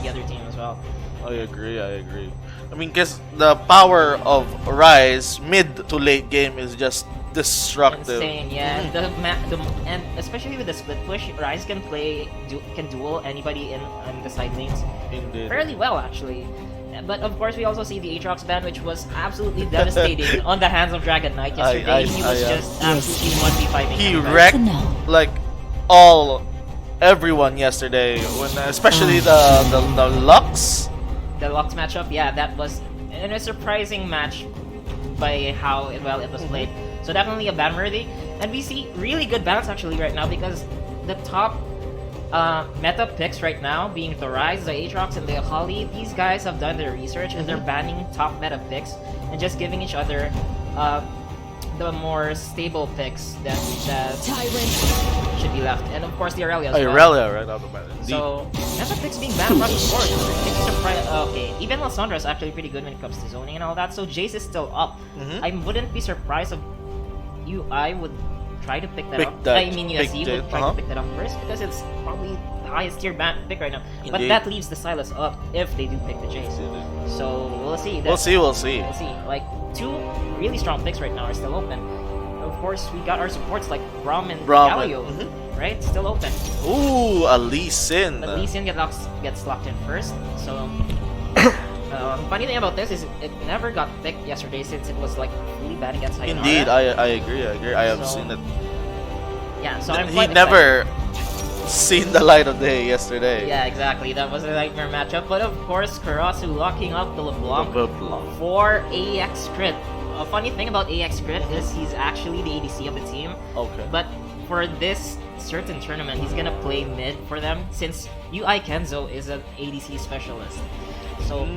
other team as well. I agree. I mean, because the power of Rise mid to late game is just destructive. Insane, yeah. And especially with the split push, Rise can duel anybody in the side lanes Indeed. fairly well, actually. But of course, we also see the Aatrox ban, which was absolutely devastating on the hands of Dragon Knight yesterday. He was just absolutely 1v5ing. He wrecked like everyone yesterday, when especially the Lux. The Lux matchup, yeah, that was a surprising match by how well it was played. So definitely a ban worthy, and we see really good bans actually right now because the top meta picks right now being the Rise, the Aatrox, and the Akali. These guys have done their research and they're banning top meta picks and just giving each other the more stable picks that should be left. And of course the Aurelia as well. Aurelia right out of the bat. So meta picks being banned across the board. It's surprising. Okay, even Lysandra is actually pretty good when it comes to zoning and all that. So Jace is still up. I wouldn't be surprised if UI would try to pick that up. I mean, USC would try to pick that up first because it's probably the highest tier pick right now. Indeed. But that leaves the Sylas up if they do pick the Jace. So we'll see. We'll see. Like, two really strong picks right now are still open. Of course, we got our supports like Braum and Galio, right? Still open. Ooh, a Lee Sin. But Lee Sin gets locked in first. So funny thing about this is it never got picked yesterday since it was like fully bad against Sayonara. Indeed, I agree. I have seen it. Yeah, so I'm he quite never seen the light of day yesterday. Yeah, exactly. That was a nightmare matchup. But of course, Karasu locking up the LeBlanc for AX Crit. A funny thing about AX Crit is he's actually the ADC of the team. Okay. But for this certain tournament, he's gonna play mid for them since UI Kenzo is an ADC specialist. So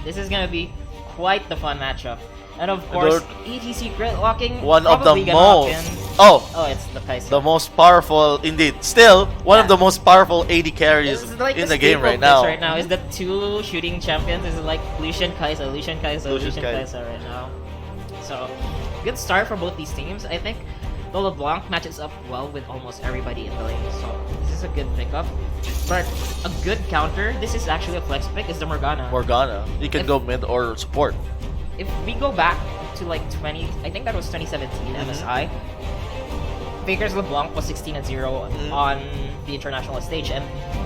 this is gonna be quite the fun matchup. And of course, ETC crit locking. One of the most. Oh, it's the Kaiser. The most powerful, indeed. Still, one of the most powerful AD carries like in the game right now. Right now is the two shooting champions. Is like Lucian Kaiser right now. So good start for both these teams. I think the LeBlanc matches up well with almost everybody in the lane. So this is a good pickup. But a good counter, this is actually a flex pick, is the Morgana. You can go mid or support. If we go back to like I think that was 2017 MSI, Faker's LeBlanc was 16-0 on the international stage, and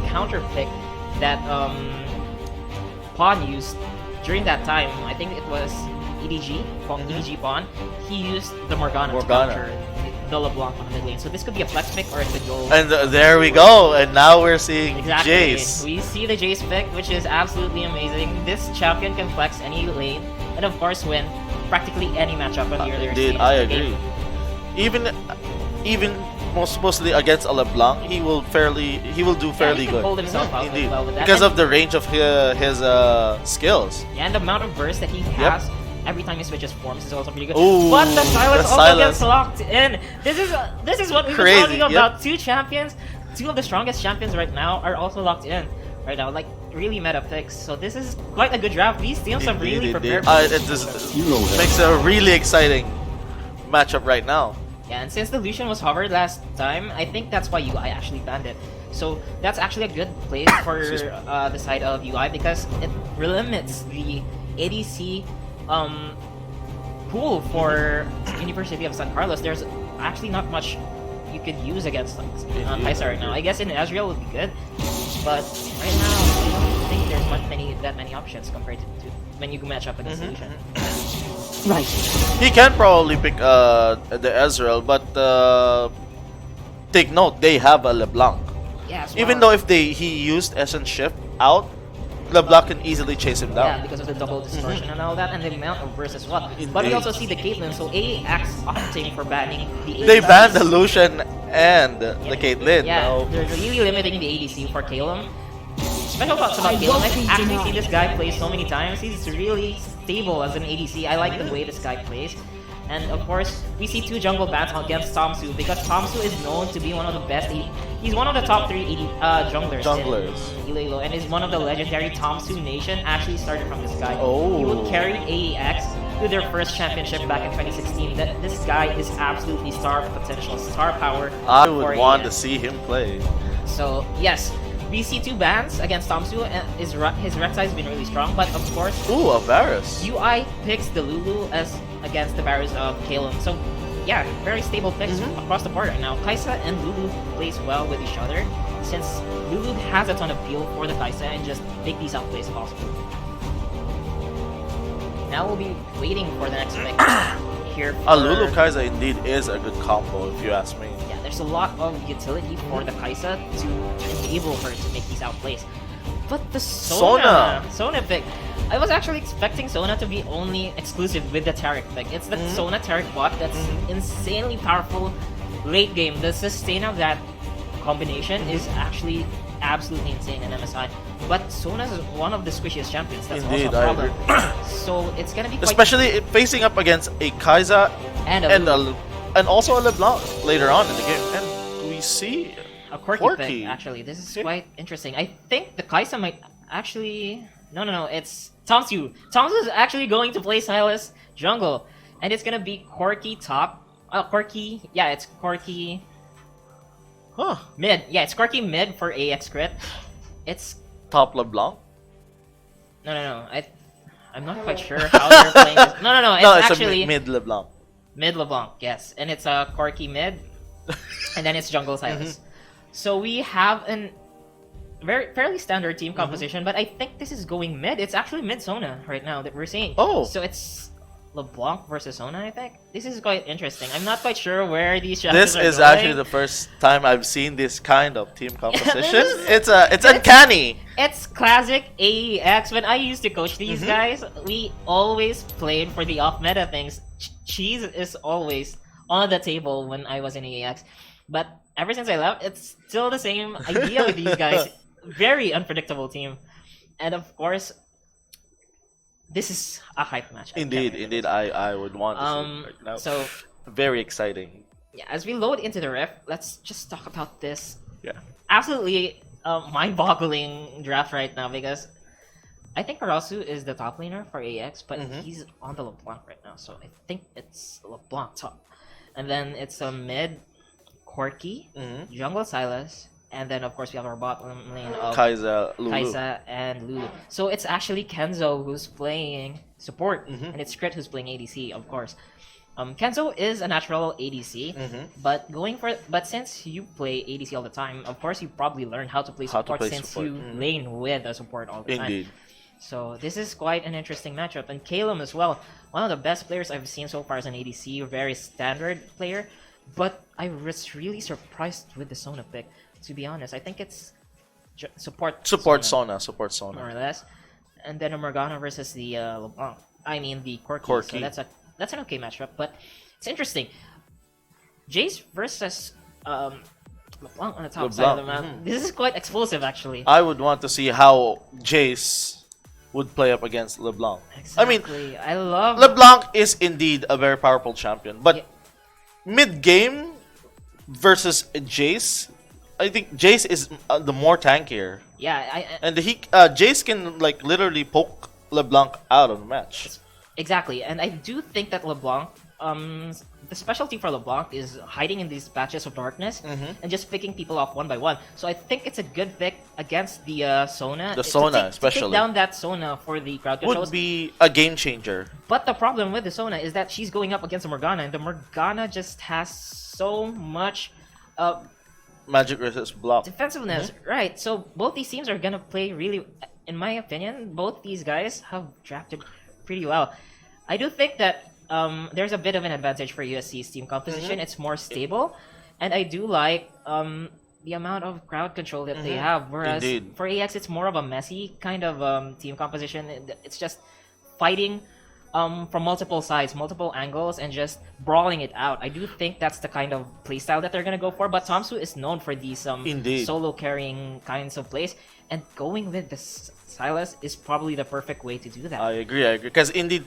counter pick that Pawn used during that time, I think it was EDG Pawn, he used the Morgana to counter the LeBlanc on the mid lane. So this could be a flex pick or it could go... And there we go, and now we're seeing Jace. We see the Jace pick, which is absolutely amazing. This champion can flex any lane, and of course win practically any matchup on the earlier stages. I agree. Even mostly against a LeBlanc, he will do fairly he can good. Hold himself out well with that. Because of the range of his skills. Yeah, and the amount of burst that he has every time he switches forms is also pretty good. Ooh, but the Sylas also gets locked in. This is what we've been talking about. Two of the strongest champions right now are also locked in right now. Like really meta picks. So this is quite a good draft. These teams have really prepared for this. It makes a really exciting matchup right now. Yeah, and since the Lucian was hovered last time, I think that's why UI actually banned it. So that's actually a good place for the side of UI because it limits the ADC pool for University of San Carlos. There's actually not much you could use against Kaiser right now. I guess in Ezreal would be good, but right now I don't think there's that many options compared to when you match up against Lucian. Right. He can probably pick the Ezreal, but take note, they have a LeBlanc. Yeah, even though if he used Essence Shift out, LeBlanc can easily chase him down. Yeah, because of the double distortion and all that, and the amount of burst as well. But we also see the Caitlyn, so AX opting for banning the ADC. They banned the Lucian and the Caitlyn. Yeah, they're really limiting the ADC for Caleb. Special thoughts about Caleb. I've actually seen this guy play so many times. He's really stable as an ADC. I like the way this guy plays. And of course, we see two jungle bans against Tomsu because Tomsu is known to be one of the best. He's one of the top 3 junglers in Iloilo, and is one of the legendary Tomsu Nation. Actually started from this guy. He would carry AEX to their first championship back in 2016. This guy is absolutely star potential, star power. I would want to see him play. So yes, We see 2 bans against Tomsu, and his Rek'Sai has been really strong, but of course, Ooh, a Varus. UI picks the Lulu as against the Varus of Kalum. So, yeah, very stable picks across the board right now. Kai'Sa and Lulu plays well with each other, since Lulu has a ton of peel for the Kai'Sa and just make these outplays possible. Now we'll be waiting for the next pick here. Lulu Kai'Sa indeed is a good combo, if you ask me. Yeah, there's a lot of utility for the Kai'Sa to enable her to make these outplays. But the Sona pick, I was actually expecting Sona to be only exclusive with the Taric pick. It's the Sona Taric bot that's insanely powerful late game. The sustain of that combination is actually absolutely insane in MSI. But Sona is one of the squishiest champions. That's Indeed, also a problem. I So it's gonna be quite especially facing up against a Kai'Sa and and also a LeBlanc later on in the game. And we see a quirky pick, actually. This is quite interesting. I think the Kai'Sa might actually... No, it's Tomsu. Tomsu is actually going to play Sylas jungle. And it's gonna be Corki top. Yeah, it's Corki... Huh. Mid. Yeah, it's Corki mid for AX crit. It's... Top LeBlanc? No. I'm not quite sure how they're playing this. No, it's actually... a mid LeBlanc. Mid LeBlanc, yes. And it's a Corki mid. And then it's jungle Sylas. So we have an fairly standard team composition, but I think this is going mid. It's actually mid Sona right now that we're seeing. Oh. So it's LeBlanc versus Sona, I think. This is quite interesting. I'm not quite sure where these champions This are is going. actually the first time I've seen this kind of team composition. It's uncanny. It's classic AEX. When I used to coach these guys, we always played for the off-meta things. Cheese is always on the table when I was in AEX. But ever since I left, it's still the same idea with these guys. Very unpredictable team. And of course, this is a hype match. Indeed, I would want to see it right now. So, very exciting. yeah, as we load into the ref, let's just talk about this. Yeah. Absolutely mind-boggling draft right now, because I think Karasu is the top laner for AX, but he's on the LeBlanc right now, so I think it's LeBlanc top. And then it's a mid Corki, jungle Sylas, and then of course we have our bot lane of Kai'Sa, and Lulu. So it's actually Kenzo who's playing support, and it's Crit who's playing ADC, of course. Kenzo is a natural ADC, but since you play ADC all the time, of course you probably learned how to play support you lane with a support all the time. So this is quite an interesting matchup. And Kalum as well, one of the best players I've seen so far as an ADC, a very standard player. But I was really surprised with the Sona pick, to be honest. I think it's support Sona, more or less. And then a Morgana versus the LeBlanc. I mean the Corki. So that's an okay matchup, but it's interesting. Jace versus LeBlanc on the top side of the map. This is quite explosive, actually. I would want to see how Jace would play up against LeBlanc. Exactly. I love LeBlanc is indeed a very powerful champion, but mid-game versus Jace, I think Jace is the more tankier. Yeah, and Jace can like literally poke LeBlanc out of the match. Exactly, and I do think that LeBlanc, the specialty for LeBlanc is hiding in these patches of darkness and just picking people off one by one. So I think it's a good pick against the Sona. The Sona, especially. To take down that Sona for the crowd control would be a game changer. But the problem with the Sona is that she's going up against a Morgana, and the Morgana just has so much magic resist block defensiveness. Right, so both these teams are gonna play really, in my opinion, both these guys have drafted pretty well. I do think that there's a bit of an advantage for USC's team composition. It's more stable, and I do like the amount of crowd control that they have. Whereas for AX, it's more of a messy kind of team composition. It's just fighting from multiple sides, multiple angles, and just brawling it out. I do think that's the kind of playstyle that they're gonna go for. But Tomsu is known for these solo carrying kinds of plays, and going with the Sylas is probably the perfect way to do that. I agree. Because indeed,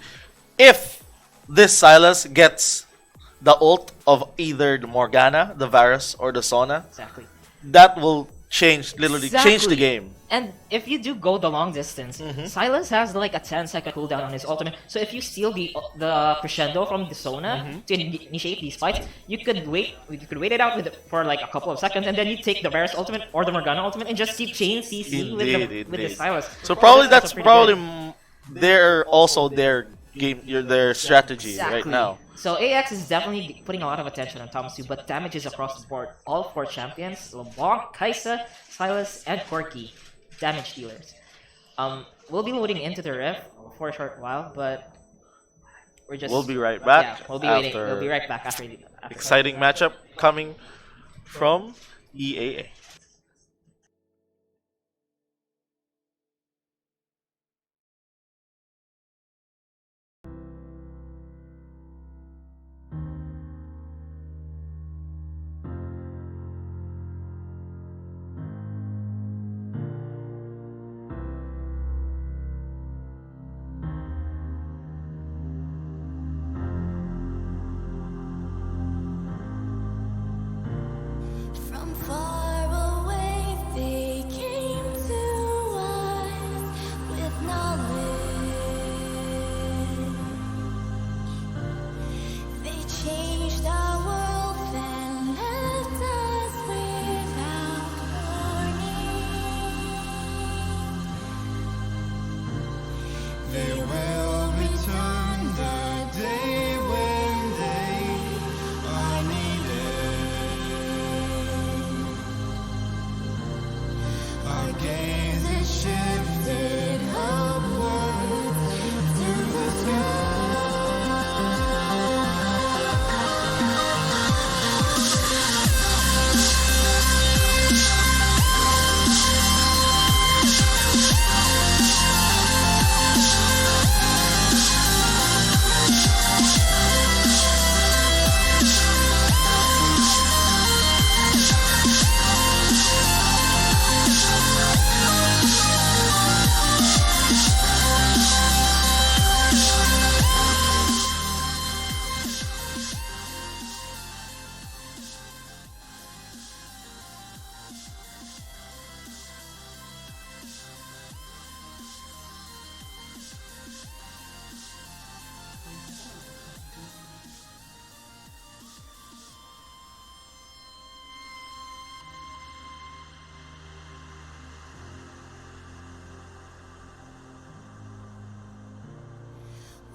if this Sylas gets the ult of either the Morgana, the Varus, or the Sona, exactly, that will change the game. And if you do go the long distance, Silas has like a 10-second cooldown on his ultimate. So if you steal the crescendo from the Sona to initiate these fights, you could wait it out for like a couple of seconds, and then you take the Varus ultimate or the Morgana ultimate and just keep chain CC with the Silas. So probably That's that's pretty probably good. their also their game, their strategy right Exactly. now. So AX is definitely putting a lot of attention on Thomasu, but damages across the board. All 4 champions, LeBlanc, Kaisa, Silas, and Corki, damage dealers. We'll be loading into the rift for a short while, but we're just We'll be right back. yeah, we'll be waiting. after We'll be right back after exciting matchup coming from EAA. From far away they came to us with knowledge. They changed our world and left us without warning. They will return the day when they are needed. Our gaze is shifted upwards to the sky.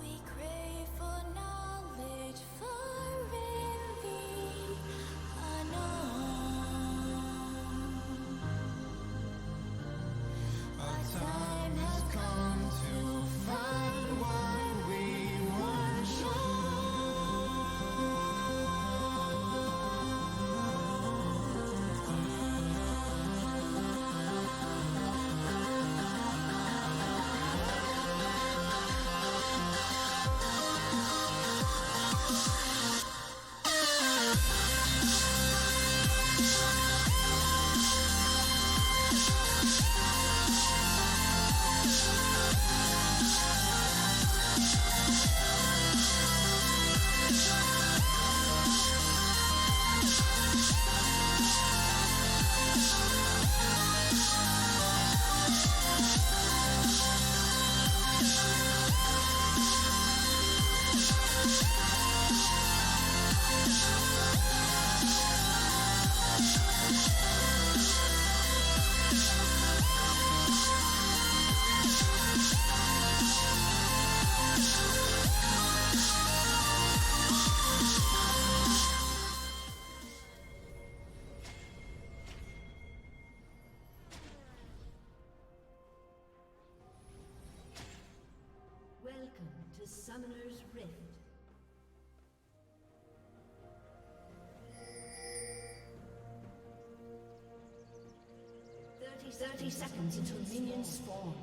We crave for knowledge far in the unknown. Our time has come to find what we were Welcome to Summoner's Rift. 30 seconds until minions spawn.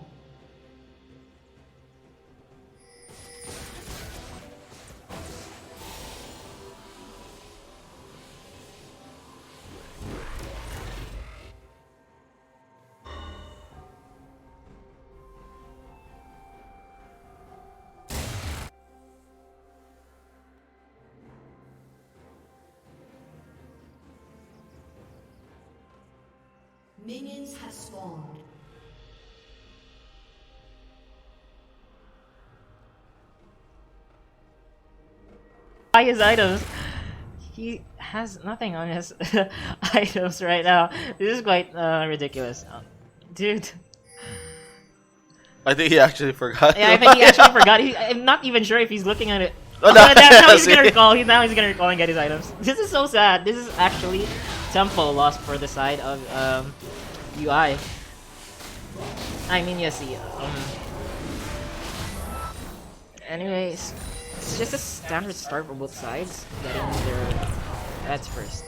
Minions have spawned. buy his items. He has nothing on his items right now. This is quite ridiculous. Dude. I think he actually forgot. Yeah, I think he actually forgot. I'm not even sure if he's looking at it. Oh, no. Now he's gonna See? recall. Now he's gonna recall and get his items. This is so sad. This is actually tempo loss for the side of UI. I mean, yes. Anyways, it's just a standard start for both sides, getting their heads first.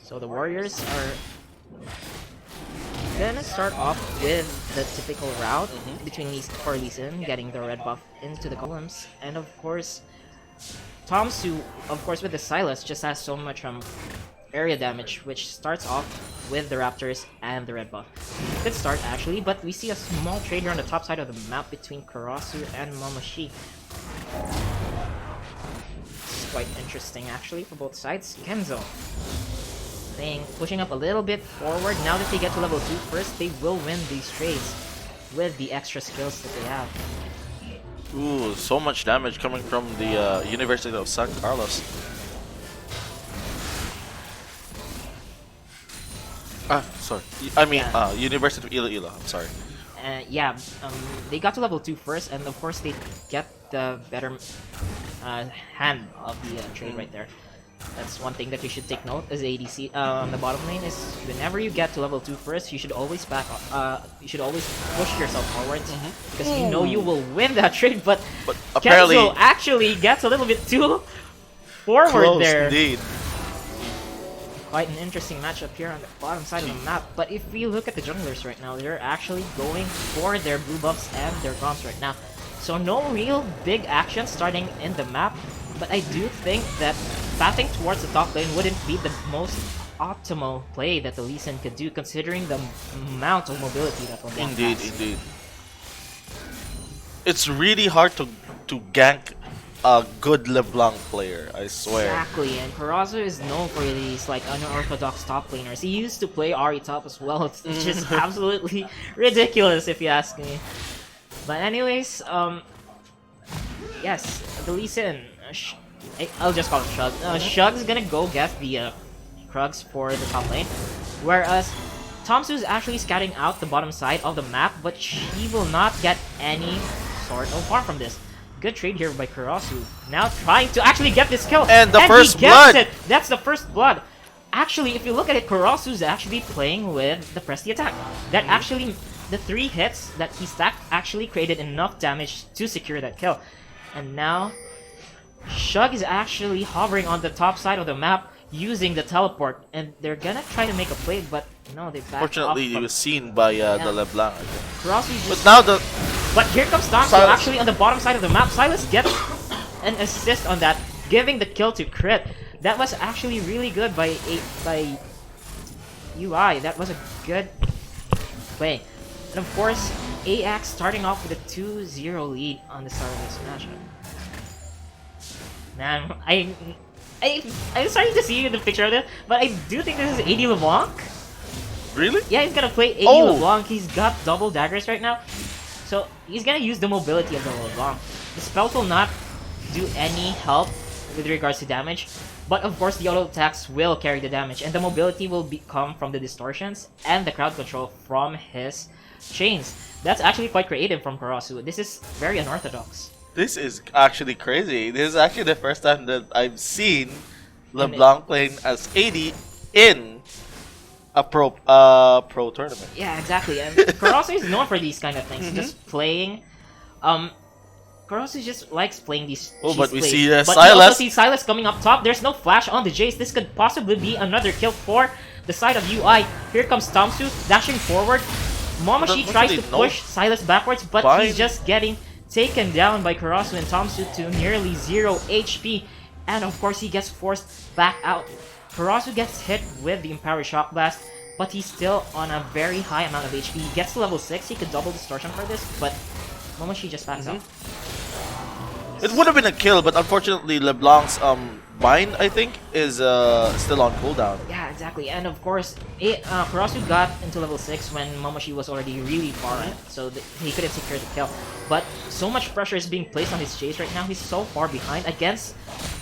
So the Warriors are gonna start off with the typical route between for Lee Sin, getting the red buff into the columns, and of course, Tomsu, of course, with the Silas, just has so much area damage, which starts off with the Raptors and the red buff. Good start actually, but we see a small trade here on the top side of the map between Karasu and Momoshi. It's quite interesting actually for both sides. Kenzo pushing up a little bit forward. Now that they get to level 2 first, they will win these trades with the extra skills that they have. Ooh, so much damage coming from the University of San Carlos. Sorry. I mean, University of Iloilo. I'm sorry. Yeah, they got to level 2 first, and of course they get the better hand of the trade right there. That's one thing that you should take note as ADC on the bottom lane is whenever you get to level 2 first, you should always you should always push yourself forwards because you know you will win that trade. But apparently, Kenzo actually gets a little bit too forward close there. Indeed. Quite an interesting matchup here on the bottom side of the map. But if we look at the junglers right now, they're actually going for their blue buffs and their comps right now. So no real big action starting in the map. But I do think that pathing towards the top lane wouldn't be the most optimal play that the Lee Sin could do, considering the amount of mobility that LeBlanc Indeed, has. indeed. It's really hard to gank a good LeBlanc player, I swear. Exactly, and Karasu is known for these like unorthodox top laners. He used to play Ahri top as well. It's just absolutely ridiculous if you ask me. But anyways, yes, the Lee Sin. I'll just call him Shug. Shug's gonna go get the Krugs for the top lane, whereas Tomsu's actually scouting out the bottom side of the map, but she will not get any sort of harm from this. Good trade here by Karasu. Now trying to actually get this kill. And the first he gets blood! It. That's the first blood. Actually, if you look at it, Karasu's actually playing with the press the attack. That actually, the 3 hits that he stacked actually created enough damage to secure that kill. And now, Shug is actually hovering on the top side of the map using the teleport. And they're gonna try to make a play, but no, they backed Fortunately, off. he was seen by the LeBlanc. I think. Karasu's But just... now the But here comes Tomsu Silas. actually on the bottom side of the map. Silas gets an assist on that, giving the kill to Crit. That was actually really good by UI. That was a good play. And of course, AX starting off with a 2-0 lead on the start of this matchup. Man, I'm starting to see the picture of it, but I do think this is AD LeBlanc. really? Yeah, he's gonna play AD Oh. LeBlanc. He's got double daggers right now. So he's gonna use the mobility of the LeBlanc. The spells will not do any help with regards to damage, but of course the auto attacks will carry the damage, and the mobility will come from the distortions and the crowd control from his chains. That's actually quite creative from Karasu. This is very unorthodox. This is actually crazy. This is actually the first time that I've seen LeBlanc playing as AD in a pro tournament. Yeah, exactly. And Karasu is known for these kind of things. Just playing. Karasu just likes playing these. Oh, cheese but we plays. see But Silas. we also see Silas coming up top. There's no flash on the Jace. This could possibly be another kill for the side of UI. Here comes Tomsu dashing forward. Momoshi tries to push Silas backwards, but he's just getting taken down by Karasu and Tomsu to nearly 0 HP. And of course, he gets forced back out. Karasu gets hit with the Empower Shock Blast, but he's still on a very high amount of HP. He gets to level 6, he could double distortion for this, but Momoshi just backs out. It would have been a kill, but unfortunately LeBlanc's bind, I think, is still on cooldown. Yeah, exactly. And of course, Kurasu got into level 6 when Momoshi was already really far in, so he couldn't secure the kill. But so much pressure is being placed on his chase right now. He's so far behind against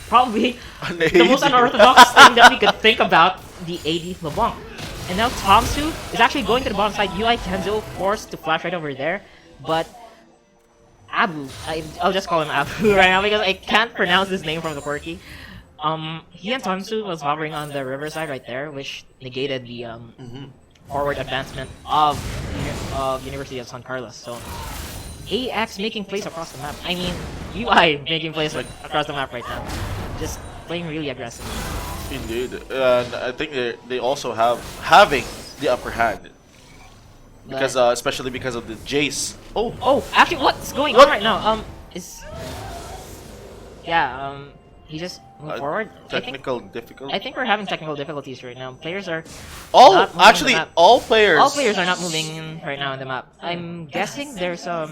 probably the most unorthodox thing that we could think about, the AD LeBlanc. And now Tomsu is actually going to the bottom side. UI Kenzo forced to flash right over there, but Abu, I'll just call him Abu right now because I can't pronounce his name from the quirky. He and Tomsu was hovering on the riverside right there, which negated the forward advancement of University of San Carlos. So AX making plays across the map. I mean, UI making plays across the map right now. Just playing really aggressive. Indeed, and I think they also having the upper hand because especially because of the Jace. Oh, actually, what's going on right now? He just moved forward. Technical difficulty. I think we're having technical difficulties right now. Players are all not moving actually the map. all players. All players are not moving right now in the map. I'm guessing there's a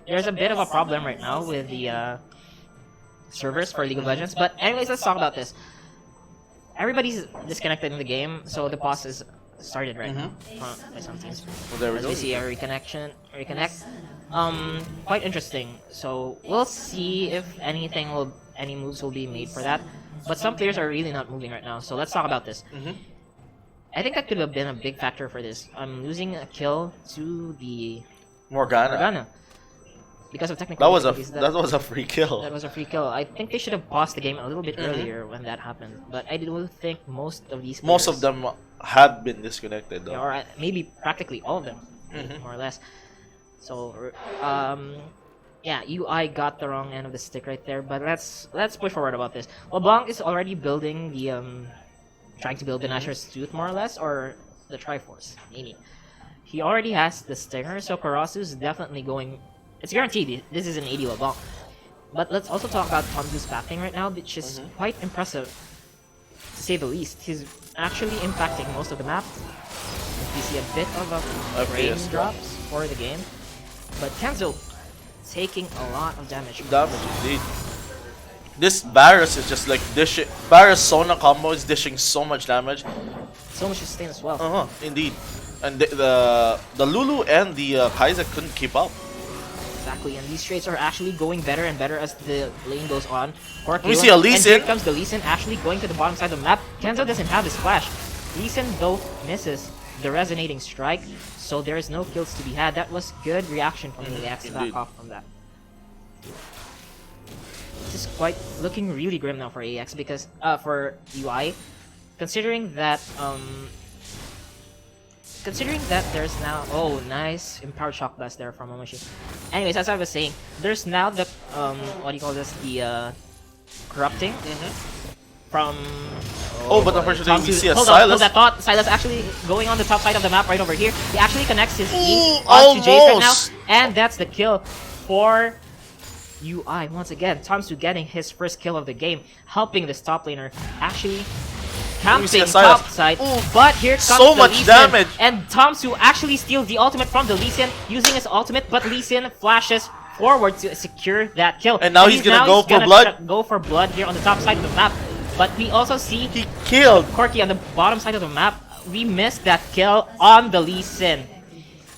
bit of a problem right now with the servers for League of Legends. But anyways, let's talk about this. Everybody's disconnected in the game, so the pause is started right now by some teams. Well, there we As go. we see a reconnect. Quite interesting. So we'll see if any moves will be made for that. But some players are really not moving right now. So let's talk about this. I think that could have been a big factor for this. I'm losing a kill to the Morgana because of technical difficulties. That was a free kill. That was a free kill. I think they should have paused the game a little bit earlier when that happened. But I do think most of these players, Most of them had been disconnected though. or maybe practically all of them, more or less. So, yeah, UI got the wrong end of the stick right there. But let's push forward about this. LeBlanc is already building the trying to build the Nashor's Tooth more or less, or the Triforce, maybe. He already has the Stinger, so Karasu is definitely going. It's guaranteed this is an AD LeBlanc. But let's also talk about Tomzu's pathing right now, which is quite impressive, to say the least. He's actually impacting most of the map. You see a bit of a frame drops for the game. But Kenzo taking a lot of damage. Indeed. This Varus is just like dishing. Varus Sona combo is dishing so much damage. So much sustain as well. Indeed. And the Lulu and the Kaiser couldn't keep up. Exactly, and these trades are actually going better and better as the lane goes on. We see a Lee and Sin. here comes the Lee Sin actually going to the bottom side of the map. Kenzo doesn't have his flash. Lee Sin though misses the resonating strike, so there is no kills to be had. That was good reaction from the AX to back off from that. This is quite looking really grim now for AX because for UI, considering that there's now nice empowered shock blast there from Momoshi. Anyways, as I was saying, there's now the what do you call this, the corrupting from but unfortunately we see a hold Silas. that thought. Silas actually going on the top side of the map right over here. He actually connects his E onto almost. Jace right now, and that's the kill for UI once again. Tomsu getting his first kill of the game, helping this top laner actually camping top side. But here comes So the much Lee Sin, damage. and Tomsu actually steals the ultimate from the Lee Sin using his ultimate, but Lee Sin flashes forward to secure that kill. And now he's gonna go for blood. Go for blood here on the top side of the map. But we also see He killed. Corky on the bottom side of the map. We missed that kill on the Lee Sin,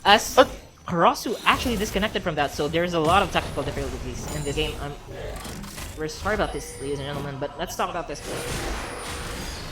as Karasu actually disconnected from that. So there's a lot of technical difficulties in this game. We're sorry about this, ladies and gentlemen, but let's talk about this.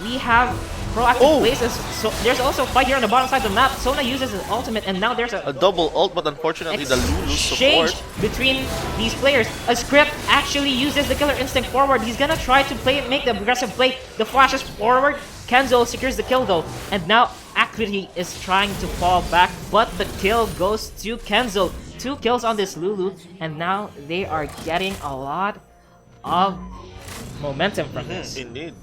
We have proactive places. So there's also a fight here on the bottom side of the map. Sona uses his ultimate, and now there's A double ult, but unfortunately the Lulu exchange support. between these players. A script actually uses the killer instinct forward. He's gonna try to make the aggressive play. The flashes forward. Kenzo secures the kill though, and now Acuity is trying to fall back, but the kill goes to Kenzo. 2 kills on this Lulu, and now they are getting a lot of momentum from this. Indeed.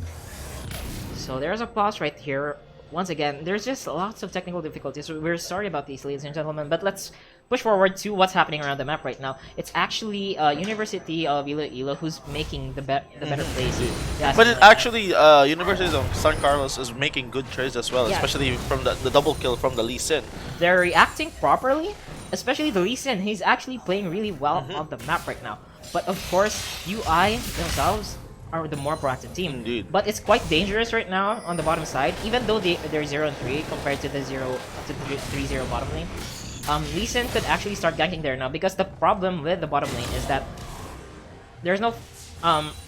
So there's a pause right here. Once again, there's just lots of technical difficulties. We're sorry about these, ladies and gentlemen, but let's push forward to what's happening around the map right now. It's actually University of Iloilo who's making the better plays. Yeah, But it actually, University of San Carlos is making good trades as well, Yeah. especially from the double kill from the Lee Sin. they're reacting properly, especially the Lee Sin. He's actually playing really well on the map right now. But of course, UI themselves are the more proactive team. Indeed. But it's quite dangerous right now on the bottom side, even though they're 0-3 compared to the 3-0 bottom lane. Lee Sin could actually start ganking there now because the problem with the bottom lane is that there's no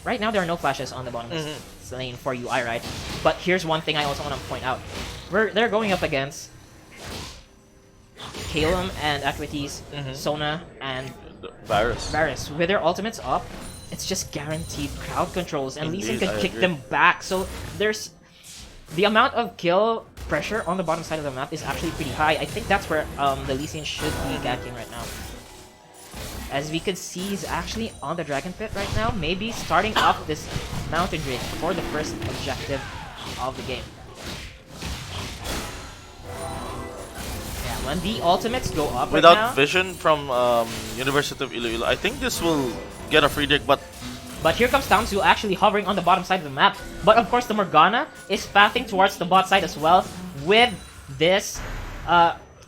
right now there are no flashes on the bottom lane for UI, right? But here's one thing I also want to point out. They're going up against Calum and Activities, Sona and Varus. With their ultimates up, it's just guaranteed crowd controls, and Lee Sin Indeed, can I kick agree. them back. So there's the amount of kill pressure on the bottom side of the map is actually pretty high. I think that's where the Lee Sin should be ganking right now. As we could see, he's actually on the Dragon Pit right now, maybe starting off this Mountain Ridge for the first objective of the game. Yeah, when the ultimates go up Without right now, vision from University of Iloilo, I think this will get a free dig, but but here comes Tamsu actually hovering on the bottom side of the map. But of course, the Morgana is pathing towards the bot side as well with this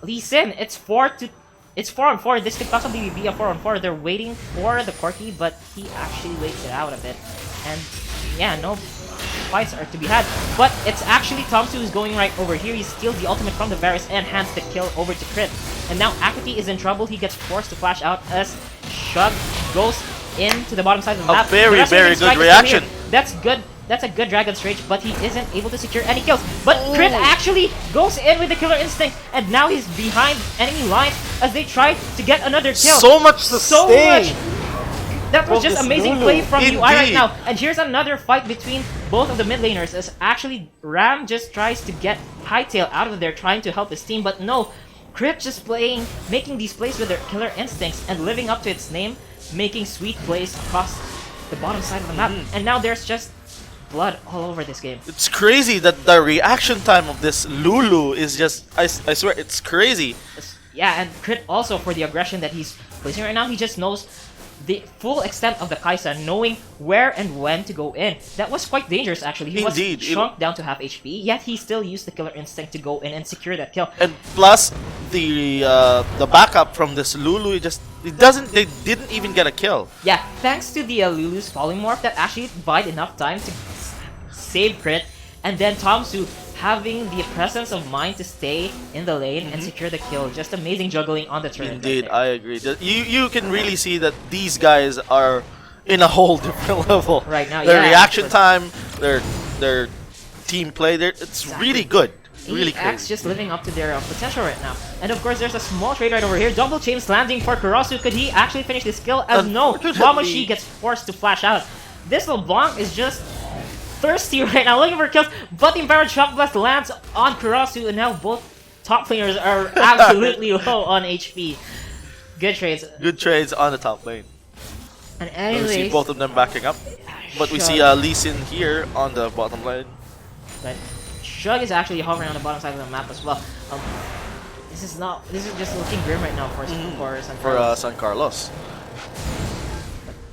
Lee Sin. It's 4-on-4. This could possibly be a 4-on-4. They're waiting for the Corki, but he actually waits it out a bit. And yeah, no fights are to be had. But it's actually Tamsu who's going right over here. He steals the ultimate from the Varus and hands the kill over to Crit. And now Akuti is in trouble. He gets forced to flash out as Shug goes into the bottom side of the map. very, The very resonating good strike is reaction. clear. That's good. That's a good Dragon's Rage, but he isn't able to secure any kills. But Crit actually goes in with the Killer Instinct, and now he's behind enemy lines as they try to get another kill. so much to So stay. much! That was From just this amazing Lulu. play from UI right Indeed. now. And here's another fight between both of the mid laners as actually Ram just tries to get Hightail out of there trying to help his team, but no. Crit just making these plays with their Killer Instincts and living up to its name, making sweet plays across the bottom side of the map. And now there's just blood all over this game. It's crazy that the reaction time of this Lulu is just, I swear, it's crazy. Yeah, and Crit also for the aggression that he's placing right now, he just knows the full extent of the Kaisa, knowing where and when to go in. That was quite dangerous actually. He Indeed. was shrunk down to half HP, yet he still used the Killer Instinct to go in and secure that kill. And plus, the backup from this Lulu, they didn't even get a kill. Yeah, thanks to the Lulu's Polymorph that actually bide enough time to save Crit, and then Tamsu having the presence of mind to stay in the lane and secure the kill. Just amazing juggling on the turret. Indeed, right there. I agree. You can really see that these guys are in a whole different level. Right now, their yeah. reaction time, their team play, it's really good. Really AX crazy. just living up to their potential right now. And of course, there's a small trade right over here. Double chains landing for Kurasu. Could he actually finish this kill? As no, Unfortunately- Wamashi gets forced to flash out. This LeBlanc is just thirsty right now, looking for kills, but the Empowered Shock Blast lands on Kurasu, and now both top players are absolutely low on HP. Good trades. Good trades on the top lane. And We anyways, see both of them backing up. But we see Lee Sin here on the bottom lane. But Shug is actually hovering on the bottom side of the map as well. This is just looking grim right now for San For Carlos. San Carlos.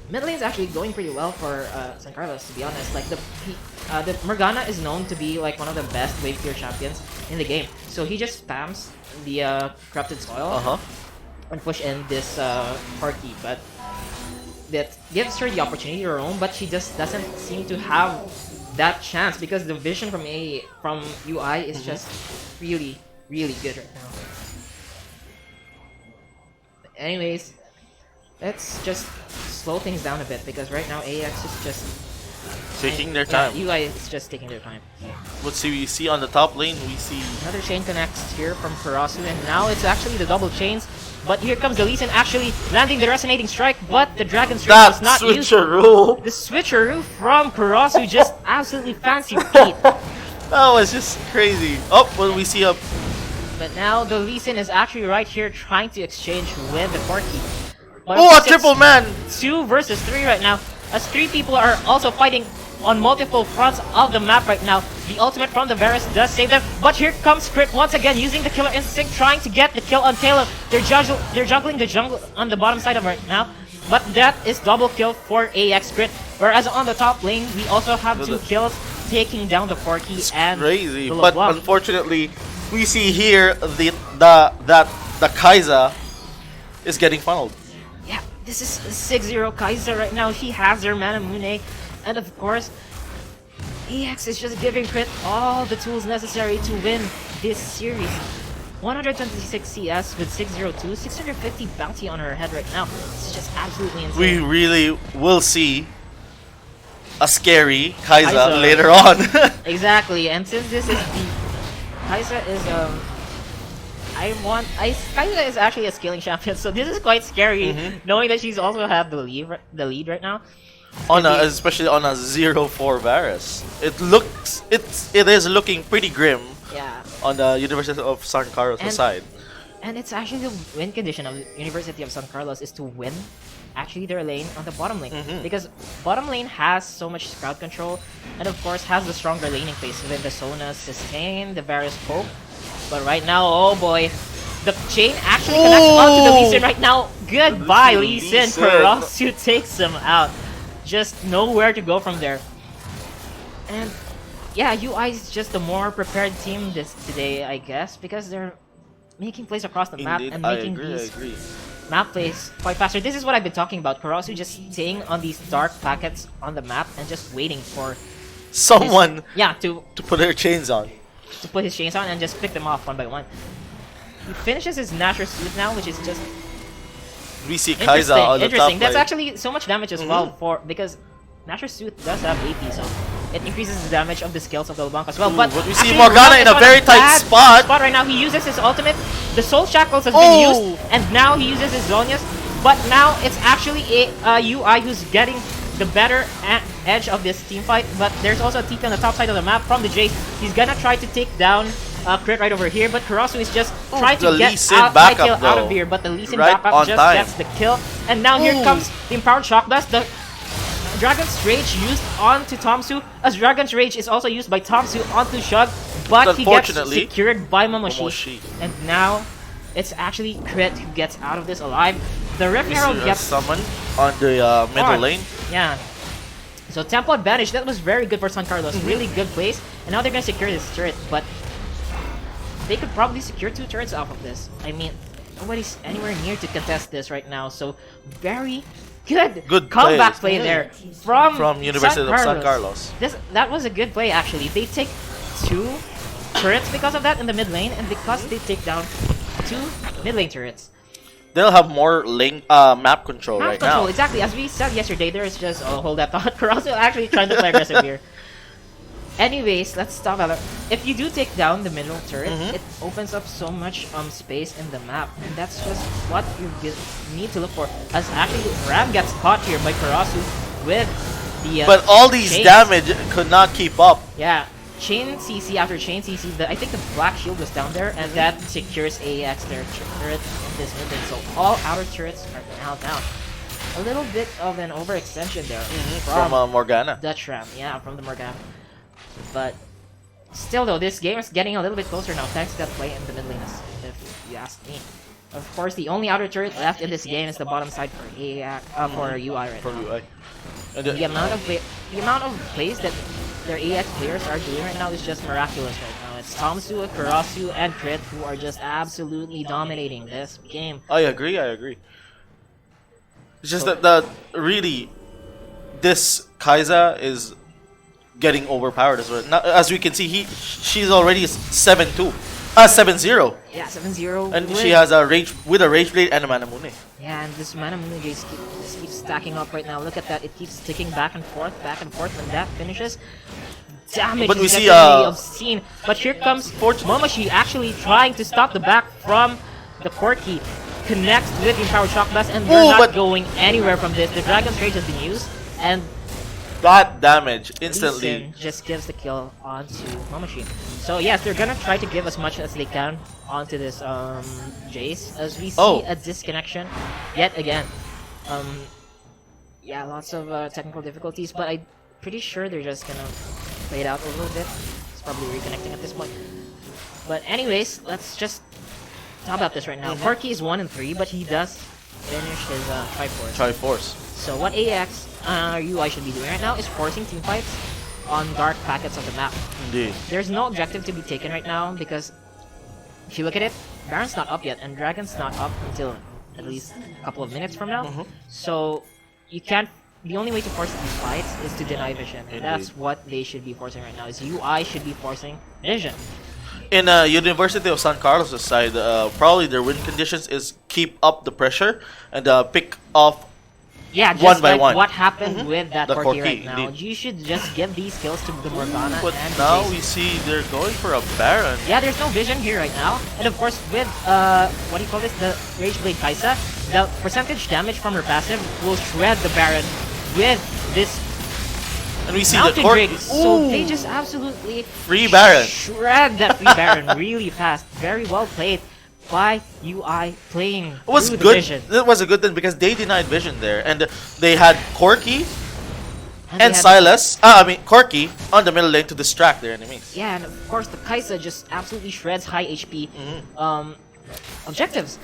Mid lane's actually going pretty well for San Carlos, to be honest. Like the Morgana is known to be like one of the best wave tier champions in the game. So he just spams the corrupted soil and push in this Corki, but that gives her the opportunity to roam, but she just doesn't seem to have that chance because the vision from UI is just really, really good right now. But anyways, let's just slow things down a bit because right now AX is just Taking their time. Yeah, UI is just taking their time. Let's see, we see on the top lane, we see Another chain connects here from Kurasu, and now it's actually the double chains. But here comes the Lee Sin actually landing the resonating strike, but the Dragon Strike that was not used. switcheroo. The switcheroo from Kurasu just absolutely fancy feat. That was just crazy. Oh, well, we see a But now the Lee Sin is actually right here trying to exchange with the Corki. But of oh, a course it's triple man. 2 versus 3 right now, as 3 people are also fighting on multiple fronts of the map right now. The ultimate from the Varus does save them, but here comes Crit once again using the Killer Instinct, trying to get the kill on Caleb. They're juggling the jungle on the bottom side of right now, but that is double kill for AX Crit. Whereas on the top lane, we also have 2 kills taking down the Corki and Crazy, the but LeBlanc. unfortunately, we see here the Kaiser is getting funneled. Yeah, This is 6-0 Kaiser right now. He has her Manamune. And of course, AX is just giving Crit all the tools necessary to win this series. 126 CS with 602, 650 bounty on her head right now. This is just absolutely insane. We really will see a scary Kaiser Kaiser. later on. Exactly, and since this is the Kaiser is Kaiser is actually a scaling champion, so this is quite scary, knowing that she's also have the lead right now. Especially on a 0-4 Varus. It is looking pretty grim Yeah, on the University of San Carlos And- side. and it's actually the win condition of the University of San Carlos is to win actually their lane on the bottom lane, because bottom lane has so much crowd control, and of course has the stronger laning phase within the Sona sustain, the Varus poke. But right now, oh boy, the chain actually connects onto the Lee Sin right now. Goodbye, Lee Sin. Karasu takes him out. Just nowhere to go from there. And yeah, UI is just a more prepared team today, I guess, because they're making plays across the map Indeed, and I making agree, these I agree. map plays quite faster. This is what I've been talking about. Karasu just staying on these dark packets on the map and just waiting for Someone to to put their chains on. put his chains on and just pick them off one by one. He finishes his Nasher suit now, which is just We see Kaiser on the top interesting. That's lane. actually so much damage as well because Nasher suit does have AP, so it increases the damage of the skills of the Leblanc as well. Ooh, but but we see actually, Morgana Leblanc in is a on very tight bad spot. right now. He uses his ultimate. The Soul Shackles has Oh! been used, and now he uses his Zonias. But now it's actually a UI who's getting the better edge of this team fight. But there's also a TP on the top side of the map from the Jace. He's gonna try to take down Crit right over here, but Karasu is just trying the to get Lee Sin out backup, out of though. here. But the Lee Sin Right backup on just time. gets the kill. And now here Ooh. comes the Empowered Shock Blast. The Dragon's Rage used onto Tomsu, as Dragon's Rage is also used by Tomsu onto Shug, but he gets Unfortunately, secured by Momoshi. Momoshi. And now it's actually Crit who gets out of this alive. The Rift We Herald see a gets summon on the middle on. lane. Yeah. So tempo advantage, that was very good for San Carlos. Really good place. And now they're gonna secure this turret, but they could probably secure 2 turrets off of this. I mean, nobody's anywhere near to contest this right now, so very good comeback play. play there from University of San Carlos. That was a good play actually. They take 2 turrets because of that in the mid lane, and because they take down 2 mid lane turrets. They'll have more lane map control Map right control, now. exactly. As we said yesterday, there's just hold that thought. We're also actually trying to play aggressive here. Anyways, let's stop at it. If you do take down the middle turret, it opens up so much space in the map, and that's just what you need to look for. As actually Ram gets caught here by Karasu with the But all these chains. damage could not keep up. Yeah, chain CC after chain CC. I think the black shield was down there, and that secures AX their turret in this mid lane. So all outer turrets are now down. A little bit of an overextension there From Morgana. Dutch Ram, yeah, from the Morgana. But still though, this game is getting a little bit closer now thanks to that play in the mid lane, if you ask me. Of course, the only outer turret left in this game is the bottom side for for UI right For now. UI. And The amount of plays that their AX players are doing right now is just miraculous right now. It's Tomsu, Karasu, and Crit who are just absolutely dominating this game. I agree, I agree. It's just that really, this Kaiser is getting overpowered as well. Now, as we can see, she's already 7-2. 7-0. Yeah, 7-0. And with- she has a rage blade and a Manamune. Yeah, and this Manamune just keeps stacking up right now. Look at that. It keeps ticking back and forth. When that finishes, damage But we is see, definitely obscene. But here comes Momoshi actually trying to stop the back from the Corki. Connects with the Empowered Shock Blast, and they're Ooh, not but- going anywhere from this. The Dragon's Rage has been used, and That damage Lee instantly. Sin just gives the kill onto Momoshi. So yes, they're gonna try to give as much as they can onto this Jace, as we see a disconnection yet again. Yeah, lots of technical difficulties, but I'm pretty sure they're just gonna play it out a little bit. It's probably reconnecting at this point. But anyways, let's just talk about this right now. Corki is 1-3, but he does finish his Triforce. Triforce. So what AX UI should be doing right now is forcing team fights on dark packets of the map. Indeed. There's no objective to be taken right now because if you look at it, Baron's not up yet and Dragon's not up until at least a couple of minutes from now. Mhm. So you can't. The only way to force these fights is to deny vision. And that's Indeed. what they should be forcing right now. Is UI should be forcing vision. In University of San Carlos' side, probably their win conditions is keep up the pressure and pick off. Yeah, just One by like one. what happened Mhm. with that The Corki Corki, right now. indeed. You should just give these kills to the Morgana But and now Jace. we see they're going for a Baron. Yeah, there's no vision here right now. And of course, with, what do you call this? The Rage Blade Kaisa, the percentage damage from her passive will shred the Baron with this And we see the Mountain Corki. Drake. So Ooh. they just absolutely Free Baron. shred that free Baron really fast. Very well played by UI playing It was through the good. vision. It was a good thing because they denied vision there, and they had Corki And they and had- Silas. Corki on the middle lane to distract their enemies. Yeah, and of course the Kaisa just absolutely shreds high HP objectives.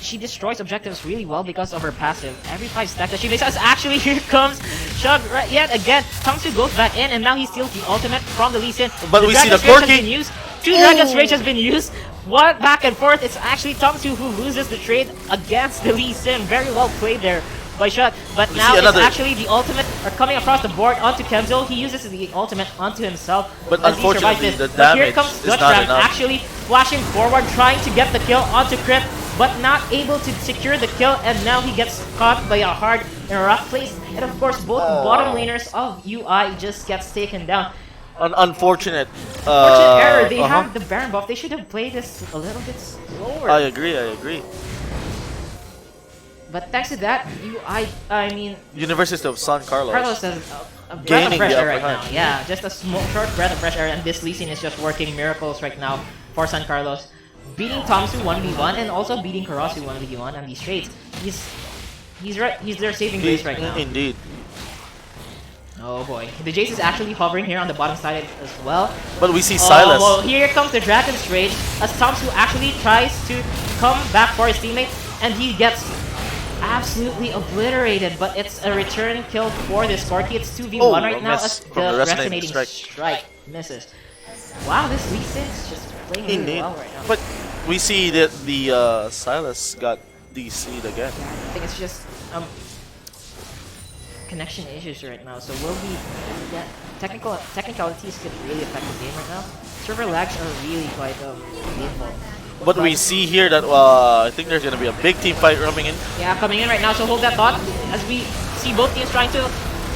She destroys objectives really well because of her passive. Every 5 stacks that she makes us actually here comes Shug right yet again. Tangsu goes back in and now he steals the ultimate from the Lee Sin. But we see the Dragon's Rage has Corki. been used. 2 Dragon's Rage has been used. One back and forth. It's actually Tangsu who loses the trade against the Lee Sin. Very well played there by Shug. But We now see it's another- actually the ultimate are coming across the board onto Kenzo. He uses the ultimate onto himself. But as he survives unfortunately, this. the But here damage comes is Dutch not Ram enough. actually flashing forward, trying to get the kill onto Crypt, but not able to secure the kill, and now he gets caught by a hard in a rough place. And of course, both bottom laners of UI just gets taken down. An unfortunate. Fortunate error, they have the Baron buff. They should have played this a little bit slower. I agree. I agree. But thanks to that, UI, I mean, University of San Carlos. Carlos has a breath Gaining of fresh the air upper right now. hand. Yeah, just a short breath of fresh air, and this Lee Sin is just working miracles right now for San Carlos. Beating Tomsu 1v1 and also beating Karasu 1v1 on these trades. He's their saving grace right now. Indeed. Oh boy. The Jace is actually hovering here on the bottom side as well. But we see Silas. Oh, well, here comes the Dragon's Rage as Tomsu actually tries to come back for his teammate, and he gets absolutely obliterated, but it's a return kill for this Corki. It's 2v1 Oh, right a now miss as from the the resonating resonating strike. strike misses. Wow, this Lee Sin is just playing really Indeed. well right now. But we see that the Silas got DC'd again. I think it's just connection issues right now. So will be technicalities could really affect the game right now. Server lags are really quite painful. But we see here that I think there's gonna be a big team fight coming in. Yeah, coming in right now. So hold that thought as we see both teams trying to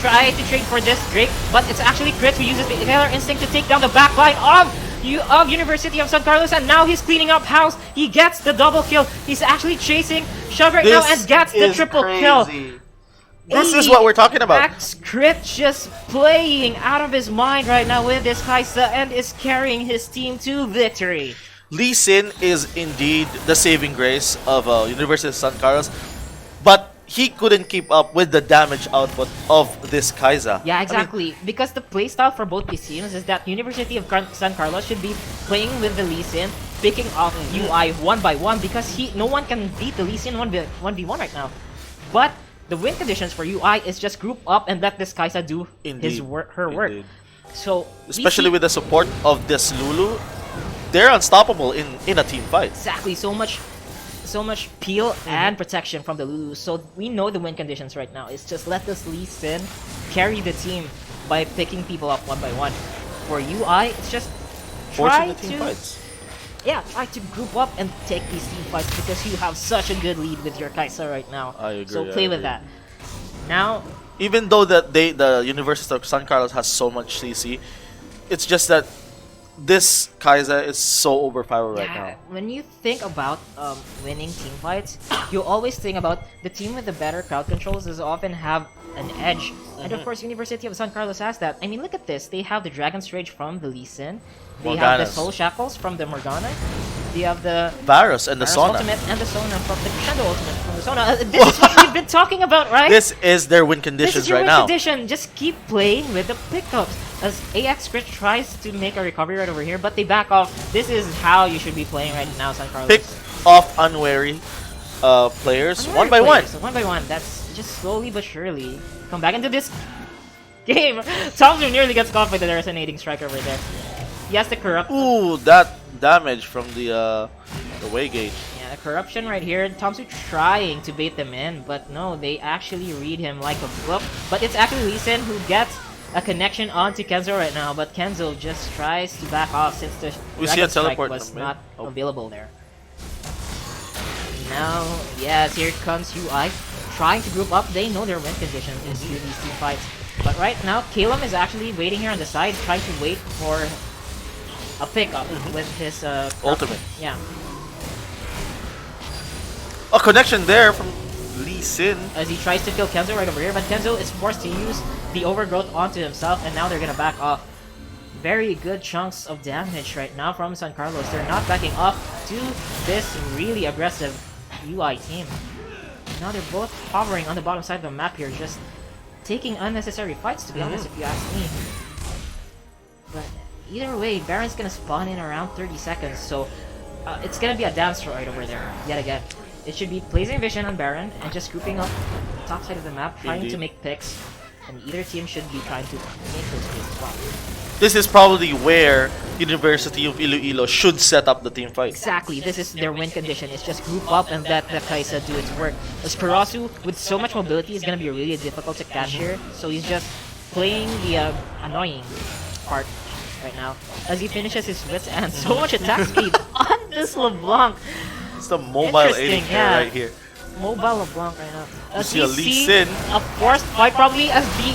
trade for this Drake, but it's actually Crit who uses the Killer Instinct to take down the backline of University of San Carlos, and now he's cleaning up house. He gets the double kill. He's actually chasing Shug right now and gets the triple kill. This is what we're talking about. Max Crit just playing out of his mind right now with this Kaisa and is carrying his team to victory. Lee Sin is indeed the saving grace of University of San Carlos, but he couldn't keep up with the damage output of this Kai'Sa. Yeah, exactly. Because the playstyle for both these teams is that University of San Carlos should be playing with the Lee Sin, picking off UI one by one because no one can beat the Lee Sin 1v1 right now. But the win conditions for UI is just group up and let this Kai'Sa do her work. Indeed. So Especially with the support of this Lulu, they're unstoppable in a team fight. exactly so much peel and protection from the Lulu. So we know the win conditions right now. It's just let this Lee Sin carry the team by picking people up one by one. For UI, it's just try Forcing the team fights. try to group up and take these team fights because you have such a good lead with your Kaisa right now. I agree, So I play with agree. that. Now, Even though that the University of San Carlos has so much CC, it's just that this Kai'Sa is so overpowered right now. when you think about winning team fights, you always think about the team with the better crowd controls does often have an edge. And of course, University of San Carlos has that. I mean, look at this. They have the Dragon's Rage from the Lee Sin. They have the Morganas. Soul Shackles from the Morgana. They have the Varus and the Varus Sona. Ultimate and the Sona from the Crescendo Ultimate from the Sona. This is what we've been talking about, right? This is their win This conditions is your right win now. condition. Just keep playing with the pickups. As AX Crit tries to make a recovery right over here, but they back off. This is how you should be playing right now, San Carlos. Pick off unwary players one by one. So one by one. That's just slowly but surely come back into this game. Tomzu nearly gets caught by the resonating strike over there. He has to corrupt. Ooh, that damage from the way gauge. Yeah, corruption right here. Tomsu trying to bait them in, but no, they actually read him like a book. But it's actually Lee Sin who gets a connection onto Kenzo right now, but Kenzo just tries to back off since the We see a Dragon Strike teleport was from mid. not Oh. available there. Now, yes, here comes UI trying to group up. They know their win condition is through these two fights. But right now, Calum is actually waiting here on the side, trying to wait for a pickup with his Ultimate. Yeah. A connection there from Lee Sin. As he tries to kill Kenzo right over here, but Kenzo is forced to use the overgrowth onto himself, and now they're gonna back off. Very good chunks of damage right now from San Carlos. They're not backing off to this really aggressive UI team. Now they're both hovering on the bottom side of the map here, just taking unnecessary fights, to be honest, if you ask me. But either way, Baron's gonna spawn in around 30 seconds, so it's gonna be a dance right over there, yet again. It should be placing vision on Baron and just grouping up the top side of the map, trying to Indeed. make picks, and either team should be trying to make those picks as well. This is probably where University of Iloilo should set up the team fight. Exactly, this is their win condition. It's just group up and let the Kaisa do its work. As Karasu, with so much mobility, is gonna be really difficult to catch here. So he's just playing the annoying part right now. As he finishes his wits and so much attack speed on this LeBlanc. It's the mobile Interesting, AD carry yeah. right here. Mobile LeBlanc right now. As see a we Lee see Sin. a forced fight probably as the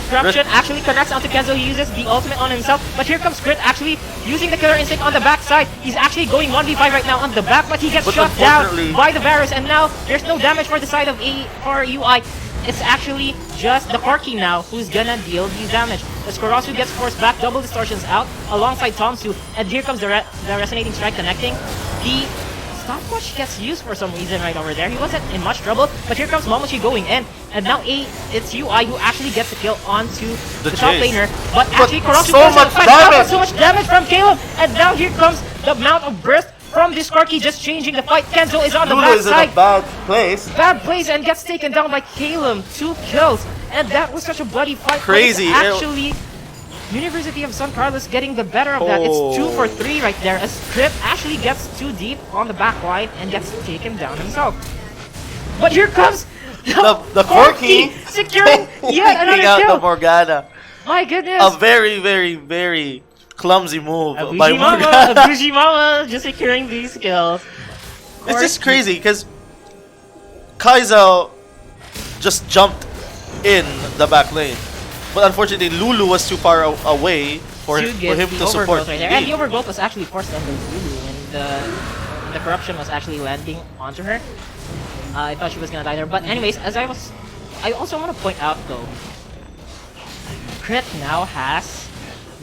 corruption actually connects onto Kenzo. He uses the ultimate on himself, but here comes Grit actually using the killer instinct on the backside. He's actually going 1v5 right now on the back, but he gets But shot down unfortunately- by the Varus, and now there's no damage for the side of A for UI. It's actually just the Corki now who's gonna deal the damage. As Karasu gets forced back, double distortions out alongside Tomsu, and here comes the resonating strike connecting. The stopwatch gets used for some reason right over there. He wasn't in much trouble, but here comes Momochi going in, and now it's UI who actually gets the kill onto the top chase. laner. But actually, Karasu so goes much and finds damage! out so much damage from Caleb, and now here comes the amount of burst from this Corki just changing the fight. Kenzo is on the Lulu is in a backside. bad place. Bad plays and gets taken down by Caleb. 2 kills, and that was such a bloody fight. but it's Crazy. Actually, University of San Carlos getting the better of that. It's 2 for 3 right there, as Trip actually gets too deep on the back line and gets taken down himself. But here comes The Corki securing yet taking another out kill. the Morgana. My goodness. A very, very, very clumsy move by Bougie Morgana. Mama, Bougie Mama just securing these kills. It's just crazy because Kaizo just jumped in the back lane. But unfortunately, Lulu was too far away for him give the to support. overgrowth right there. And the overgrowth was actually forced on the Lulu when the corruption was actually landing onto her. I thought she was gonna die there. But anyways, I also want to point out though, Crit now has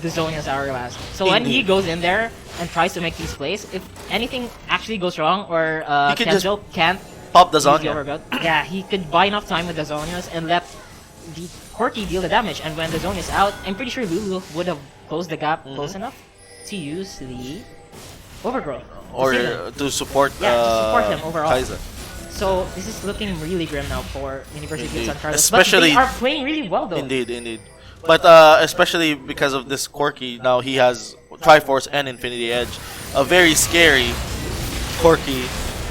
the Zonia's Hourglass. So when he Indeed. goes in there and tries to make these plays, if anything actually goes wrong or He can just Kenzo can't Pop the use the Zonya. overgrowth, yeah, he could buy enough time with the Zonias and let the Corki deal the damage. And when the zone is out, I'm pretty sure Lulu would have closed the gap close enough to use the overgrowth. to Or save him. to support, Yeah, to support him overall. Kaizo. So this is looking really grim now for University of Indeed. San Carlos. Especially- but they are playing really well though. Indeed, indeed. But especially because of this Corki, now he has Triforce and Infinity Edge. A very scary Corki.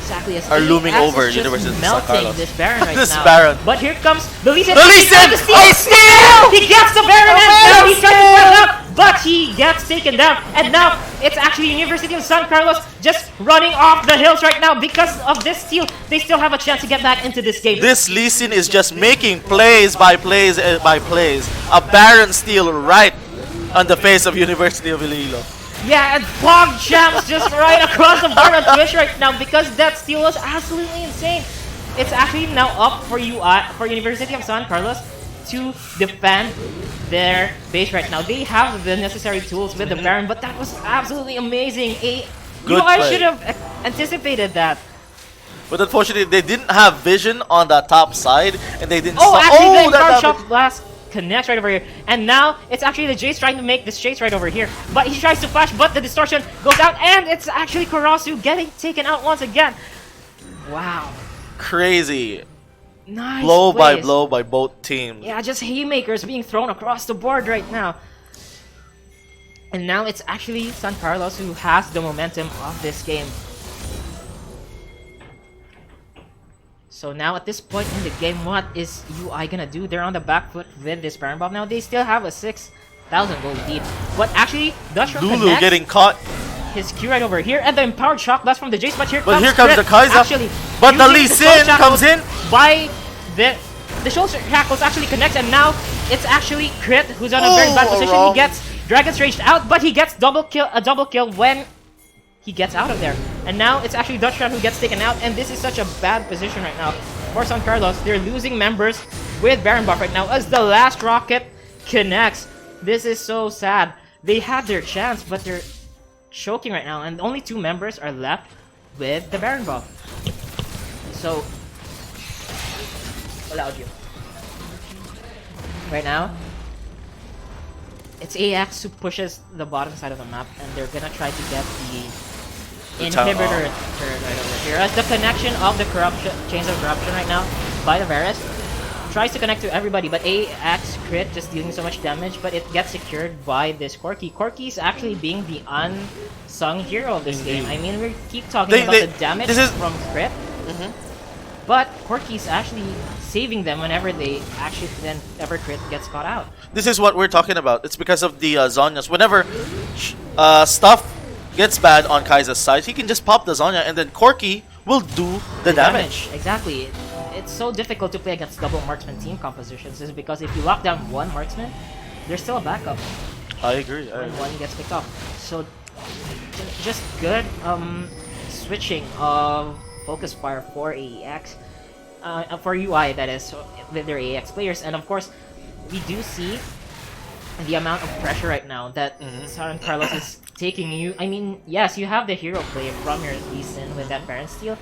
Exactly. As Are looming Axe over is just University of San melting Carlos. this Baron right This now. Baron. But here comes the Lee Sin. The Lee Sin! The steal! I steal! He gets the Baron and now he's trying to fight up, but he gets taken down. And now it's actually University of San Carlos just running off the hills right now because of this steal. They still have a chance to get back into this game. This Lee Sin is just making plays by plays by plays. A Baron steal right on the face of University of Iloilo. Yeah, and Pog Champs just right across the board on Twitch right now because that steal was absolutely insane. It's actually now up for for University of San Carlos to defend their base right now. They have the necessary tools with the Baron, but that was absolutely amazing. Good UI play. should have anticipated that. But unfortunately, they didn't have vision on the top side, and they didn't. Oh, actually, the that Inferno Shot Blast connects right over here. And now it's actually the Jace trying to make this chase right over here. But he tries to flash, but the distortion goes out, and it's actually Karasu getting taken out once again. Wow. crazy. Nice Blow by plays. blow by both teams. Yeah, just haymakers being thrown across the board right now. And now it's actually San Carlos who has the momentum of this game. So now at this point in the game, what is UI gonna do? They're on the back foot with this Baron Bomb. Now they still have a 6,000 gold lead. But actually, Dutch Lulu getting caught. his Q right over here, and the empowered shock blast from the Jace. But here But comes the Crit, Kai'Sa. actually, But the using Lee Soul Sin Shackles comes in. by the shoulder shackles actually connects, and now it's actually Crit who's on a very bad position. wrong. He gets Dragon's Raged out, but he gets a double kill when he gets out of there. And now it's actually Dutchman who gets taken out, and this is such a bad position right now for San Carlos. They're losing members with Baron buff right now as the last rocket connects. This is so sad. They had their chance, but they're choking right now, and only 2 members are left with the Baron buff. So, allowed you. Right now, it's AX who pushes the bottom side of the map, and they're gonna try to get the inhibitor turret right over here. As the connection of the corruption, chains of corruption right now by the Varus tries to connect to everybody, but AX Crit just dealing so much damage, but it gets secured by this Corki. Corki is actually being the unsung hero of this game. I mean, we keep talking about the damage from Crit, but Corki is actually saving them whenever Crit gets caught out. This is what we're talking about. It's because of the Zhonya's. Whenever stuff gets bad on Kai'Sa's side, he can just pop the Zhonya, and then Corki will do the damage. Exactly. It's so difficult to play against double marksman team compositions, is because if you lock down one marksman, there's still a backup I agree. when one gets picked off. So just good switching of focus fire for AEX, for UI that is, with their AEX players, and of course we do see the amount of pressure right now that San Carlos is taking you. I mean, yes, you have the hero play from your Lee Sin with that Baron steal,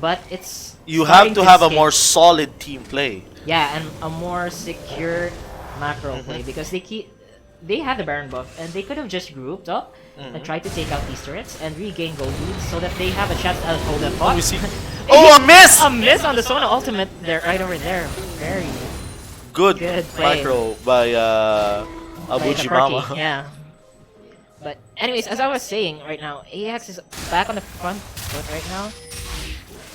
but it's You have to have a more solid team play. yeah, and a more secure macro play, because they had the Baron buff, and they could have just grouped up and tried to take out these turrets and regain gold leads so that they have a chance to hold them off. We see. Oh, a miss! A miss on the Sona ultimate there, right over there. Very Good play. micro by by Abuji Takarki, Mama. yeah. But anyways, as I was saying right now, AX is back on the front foot right now.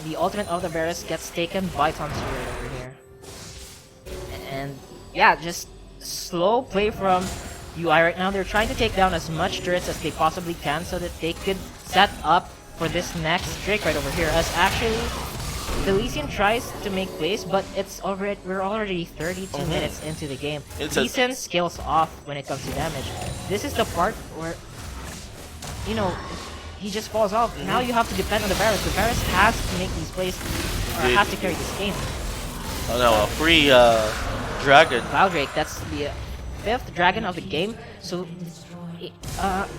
The ultimate of the Varus gets taken by Tom Stewart over here. And yeah, just slow play from UI right now. They're trying to take down as much turrets as they possibly can so that they could set up for this next Drake right over here. As actually, the Lee Sin tries to make plays, but we're already 32 minutes into the game. Lee Sin scales off when it comes to damage. This is the part where, you know, he just falls off. Now you have to depend on the Varus. The Varus has to make these plays, or has to carry this game. Oh no, a free dragon. Cloud Drake, that's the 5th dragon of the game. So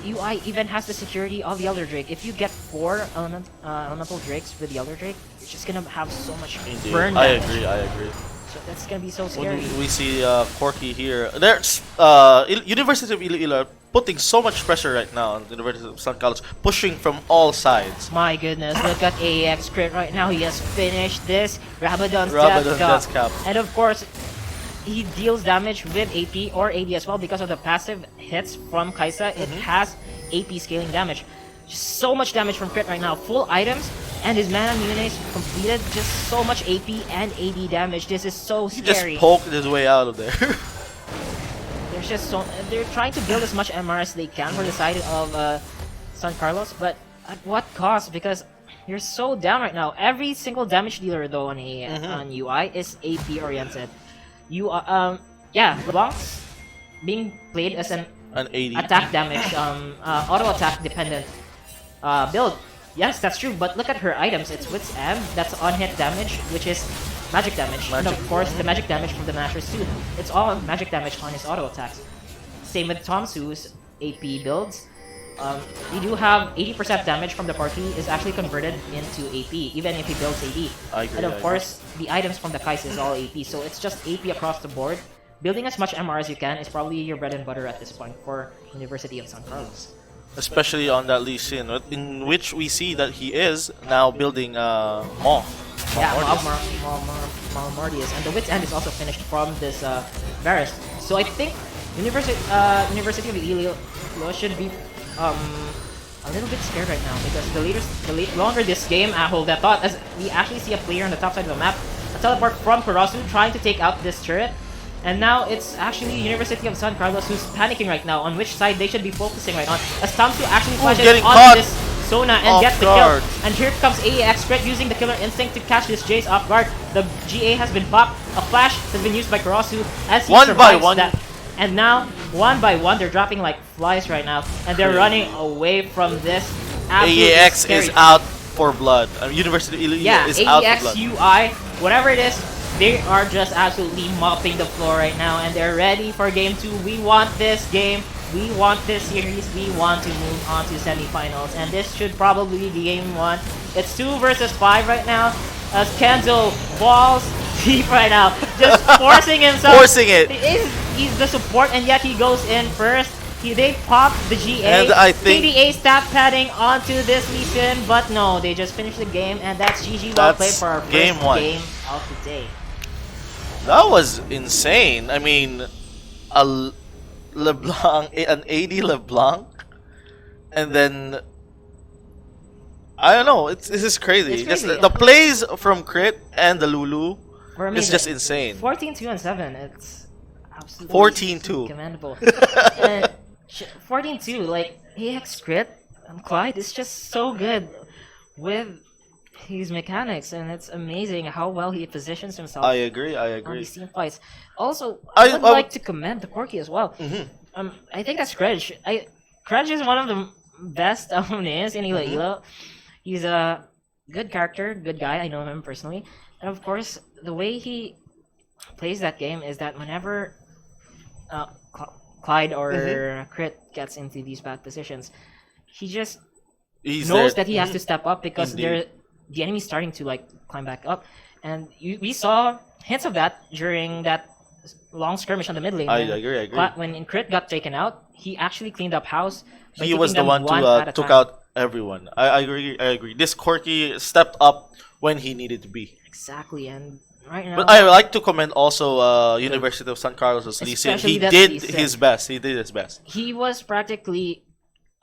UI even has the security of the Elder Drake. If you get 4 elemental drakes with the Elder Drake, you're just gonna have so much burn damage. I agree. So that's gonna be so scary. When we see Corki here, there's University of Iloilo putting so much pressure right now on the University of San Carlos, pushing from all sides. My goodness, look at AX Crit right now. He has finished this Rabadon's Rabadon's Death Death Cup. Cup. And of course, he deals damage with AP or AD as well because of the passive hits from Kai'Sa. It has AP scaling damage. Just so much damage from Crit right now. Full items, and his mana Munes completed. Just so much AP and AD damage. This is so He scary. just poked his way out of there. There's just they're trying to build as much MR as they can for the side of San Carlos, but at what cost? Because you're so down right now. Every single damage dealer though on on UI is AP oriented. LeBlanc's being played as an 80. attack damage, auto attack dependent build. Yes, that's true, but look at her items. It's Wit's End, that's on-hit damage, which is magic damage. And of course, the magic damage from the Masher's suit. It's all magic damage on his auto attacks. Same with Tom Su's AP builds. You do have 80% damage from the party is actually converted into AP, even if he builds AD. I agree, And of course, the items from the Kai'Sa is all AP, so it's just AP across the board. Building as much MR as you can is probably your bread and butter at this point for University of San Carlos. Especially on that Lee Sin, in which we see that he is now building Maw. Yeah, Mordius, and the Wit's End is also finished from this Varus. So I think University of Iloilo should be a little bit scared right now because longer this game hold that thought, as we actually see a player on the top side of the map, a teleport from Karasu trying to take out this turret. And now it's actually University of San Carlos who's panicking right now on which side they should be focusing right on. As Tamsu actually flashes getting on caught this Sona and off gets the guard. kill. And here comes AEX Crit using the Killer Instinct to catch this Jace off guard. The GA has been popped. A flash has been used by Karasu as he One by survives one. that. And now, one by one, they're dropping like flies right now. And they're running away from this. Absolutely AEX scary. is out for blood. University is out for AEX, blood. UI, whatever it is, they are just absolutely mopping the floor right now, and they're ready for game 2. We want this game, we want this series, we want to move on to semifinals, and this should probably be game 1. It's 2 versus 5 right now, as Kenzo balls deep right now, just forcing himself. Forcing it. He's the support, and yet he goes in first. They pop the GA. And I think KDA stat padding onto this VisMin, but no, they just finished the game, and that's GG. Well played That's for our first game 1. game of the day. That was insane. I mean, LeBlanc, an AD LeBlanc, and then I don't know. This is crazy. It's Just crazy. the plays from Crit and the Lulu For me, is just insane. 14-2 and 7. It's absolutely 14-2. commendable. And 14-2, like AX Crit and Clyde is just so good with his mechanics, and it's amazing how well he positions himself. I agree. I On agree. these team fights. Also, I would I- like to commend the Corki as well. I think that's Krej. Krej is one of the best names in Ilo Ilo. He's a good character, good guy. I know him personally. And of course, the way he plays that game is that whenever Clyde or Crit gets into these bad positions, he just He's knows there. that he has to step up because Indeed. the enemy's starting to like climb back up, and we saw hints of that during that long skirmish on the mid lane. I when agree. I agree. When Crit got taken out, he actually cleaned up house. by He was taking the them one to at a took time. out everyone. I agree. I agree. This Corky stepped up when he needed to be. Exactly, and right now. But I like to commend also University of San Carlos' Lee Sin. Especially He that did Lee Sin. his best. He did his best. he was practically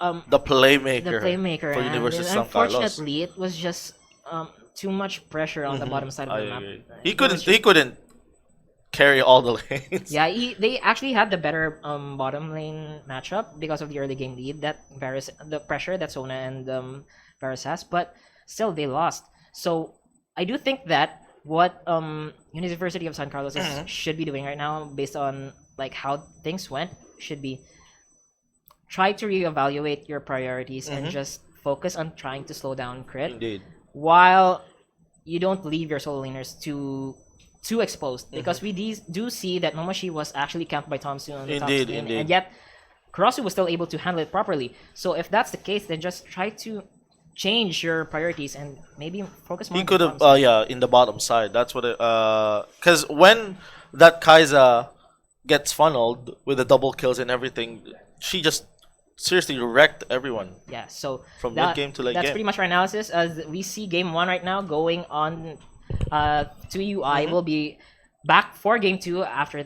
The playmaker. the playmaker, for and University of San Carlos. unfortunately, it was just too much pressure on the bottom side of I the map. agree. It He was couldn't. just- He couldn't carry all the lanes. Yeah, they actually had the better bottom lane matchup because of the early game lead that Varus, the pressure that Sona and Varus has, but still they lost. So I do think that what University of San Carlos should be doing right now, based on like how things went, should be try to reevaluate your priorities and just focus on trying to slow down Crit Indeed. while you don't leave your solo laners too exposed, because we do see that Momoshi was actually camped by Tomsu on the top Indeed, screen, indeed. and yet Karasu was still able to handle it properly. So if that's the case, then just try to change your priorities and maybe focus more He on could the have. bottom side. Yeah, in the bottom side. That's what. Because when that Kaiza gets funneled with the double kills and everything, she just seriously wrecked everyone. Yeah, so From that- mid-game to late that's game. pretty much our analysis, as we see game 1 right now going on to UI. We'll be back for game 2 after this.